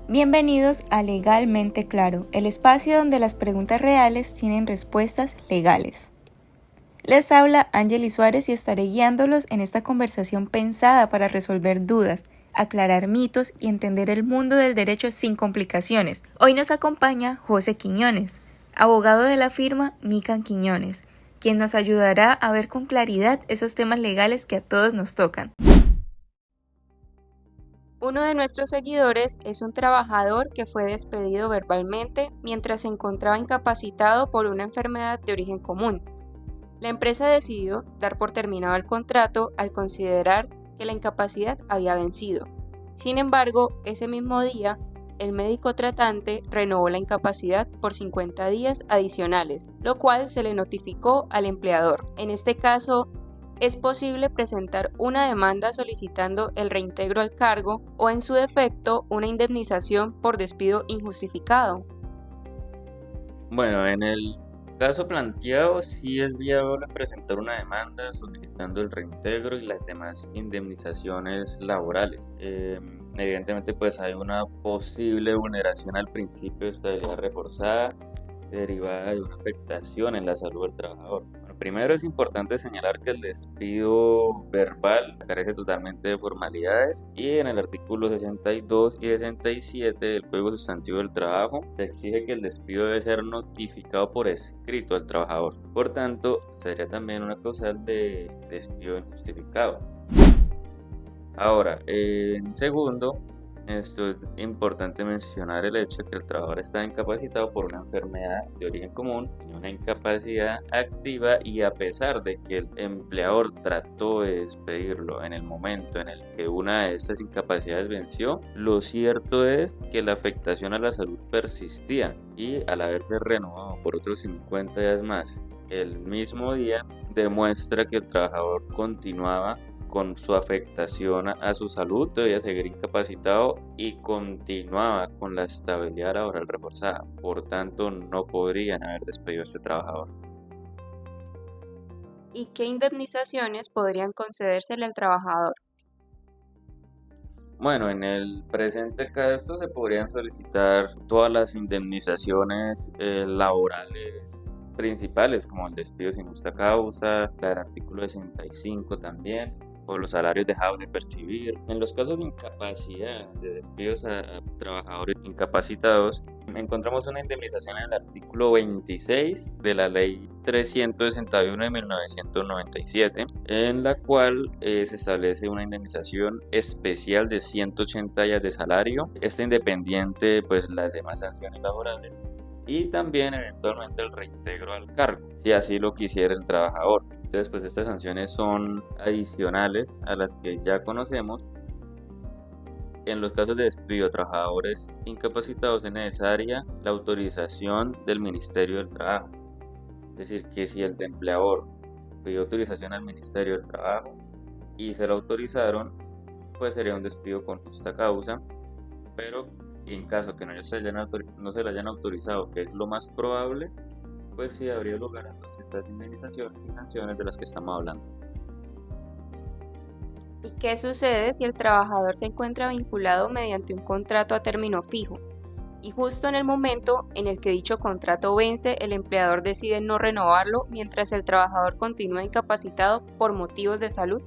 Bienvenidos a Legalmente Claro, el espacio donde las preguntas reales tienen respuestas legales. Les habla Ángeli Suárez y estaré guiándolos en esta conversación pensada para resolver dudas, aclarar mitos y entender el mundo del derecho sin complicaciones. Hoy nos acompaña José Quiñones, abogado de la firma Mikan Quiñones, quien nos ayudará a ver con claridad esos temas legales que a todos nos tocan. Uno de nuestros seguidores es un trabajador que fue despedido verbalmente mientras se encontraba incapacitado por una enfermedad de origen común. La empresa decidió dar por terminado el contrato al considerar que la incapacidad había vencido. Sin embargo, ese mismo día, el médico tratante renovó la incapacidad por 50 días adicionales, lo cual se le notificó al empleador. En este caso, es posible presentar una demanda solicitando el reintegro al cargo o, en su defecto, una indemnización por despido injustificado. Bueno, en el caso planteado, sí es viable presentar una demanda solicitando el reintegro y las demás indemnizaciones laborales. Evidentemente, pues hay una posible vulneración al principio de estabilidad reforzada derivada de una afectación en la salud del trabajador. Primero es importante señalar que el despido verbal carece totalmente de formalidades y en el artículo 62 y 67 del Código Sustantivo del Trabajo se exige que el despido debe ser notificado por escrito al trabajador. Por tanto, sería también una causal de despido injustificado. Ahora, en segundo, esto es importante mencionar el hecho de que el trabajador está incapacitado por una enfermedad de origen común, una incapacidad activa, y a pesar de que el empleador trató de despedirlo en el momento en el que una de estas incapacidades venció, lo cierto es que la afectación a la salud persistía y al haberse renovado por otros 50 días más el mismo día, demuestra que el trabajador continuaba con su afectación a su salud, debía seguir incapacitado y continuaba con la estabilidad laboral reforzada. Por tanto, no podrían haber despedido a este trabajador. ¿Y qué indemnizaciones podrían concedérsele al trabajador? Bueno, en el presente caso se podrían solicitar todas las indemnizaciones laborales principales, como el despido sin justa causa, la del artículo 65 también, o los salarios dejados de percibir. En los casos de incapacidad, de despidos a trabajadores incapacitados, encontramos una indemnización en el artículo 26 de la Ley 361 de 1997, en la cual se establece una indemnización especial de 180 días de salario, independiente pues las demás sanciones laborales, y también eventualmente el reintegro al cargo, si así lo quisiera el trabajador. Entonces, pues estas sanciones son adicionales a las que ya conocemos. En los casos de despido de trabajadores incapacitados es necesaria la autorización del Ministerio del Trabajo. Es decir, que si el empleador pidió autorización al Ministerio del Trabajo y se lo autorizaron, pues sería un despido con justa causa, pero en caso que no se le hayan autorizado, que es lo más probable, pues sí habría lugar a todas estas indemnizaciones y sanciones de las que estamos hablando. ¿Y qué sucede si el trabajador se encuentra vinculado mediante un contrato a término fijo y justo en el momento en el que dicho contrato vence, el empleador decide no renovarlo mientras el trabajador continúa incapacitado por motivos de salud?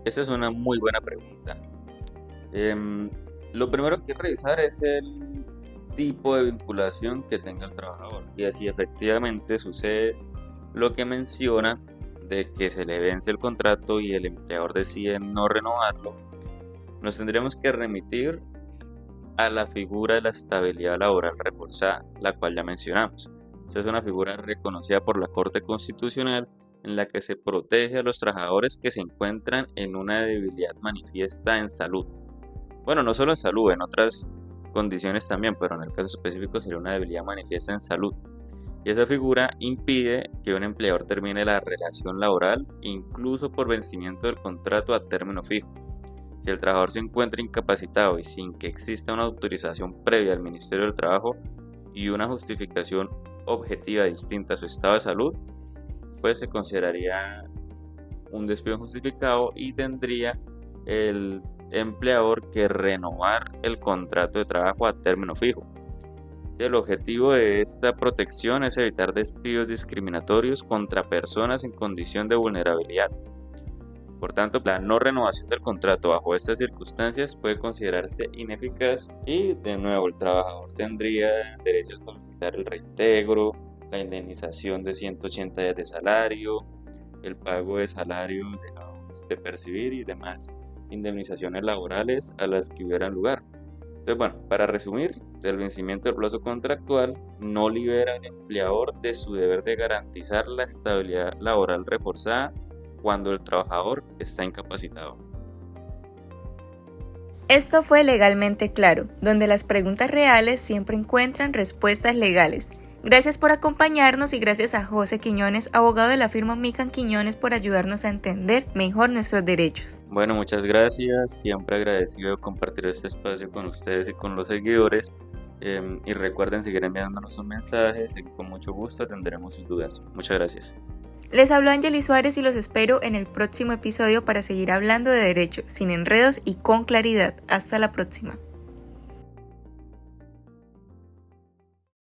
Esa es una muy buena pregunta. Lo primero que hay que revisar es el tipo de vinculación que tenga el trabajador, y así efectivamente sucede lo que menciona de que se le vence el contrato y el empleador decide no renovarlo, nos tendremos que remitir a la figura de la estabilidad laboral reforzada, la cual ya mencionamos. Esta es una figura reconocida por la Corte Constitucional en la que se protege a los trabajadores que se encuentran en una debilidad manifiesta en salud. Bueno, no solo en salud, en otras condiciones también, pero en el caso específico sería una debilidad manifiesta en salud. Y esa figura impide que un empleador termine la relación laboral, incluso por vencimiento del contrato a término fijo. Si el trabajador se encuentra incapacitado y sin que exista una autorización previa del Ministerio del Trabajo y una justificación objetiva distinta a su estado de salud, pues se consideraría un despido injustificado y tendría el empleador que renovar el contrato de trabajo a término fijo. El objetivo de esta protección es evitar despidos discriminatorios contra personas en condición de vulnerabilidad. Por tanto, la no renovación del contrato bajo estas circunstancias puede considerarse ineficaz y, de nuevo, el trabajador tendría derecho a solicitar el reintegro, la indemnización de 180 días de salario, el pago de salarios dejados de percibir y demás indemnizaciones laborales a las que hubieran lugar. Entonces, bueno, para resumir, el vencimiento del plazo contractual no libera al empleador de su deber de garantizar la estabilidad laboral reforzada cuando el trabajador está incapacitado. Esto fue Legalmente Claro, donde las preguntas reales siempre encuentran respuestas legales. Gracias por acompañarnos y gracias a José Quiñones, abogado de la firma Mican Quiñones, por ayudarnos a entender mejor nuestros derechos. Bueno, muchas gracias. Siempre agradecido de compartir este espacio con ustedes y con los seguidores. Y recuerden seguir enviándonos sus mensajes y con mucho gusto atenderemos sus dudas. Muchas gracias. Les habló Angeli Suárez y los espero en el próximo episodio para seguir hablando de derecho, sin enredos y con claridad. Hasta la próxima.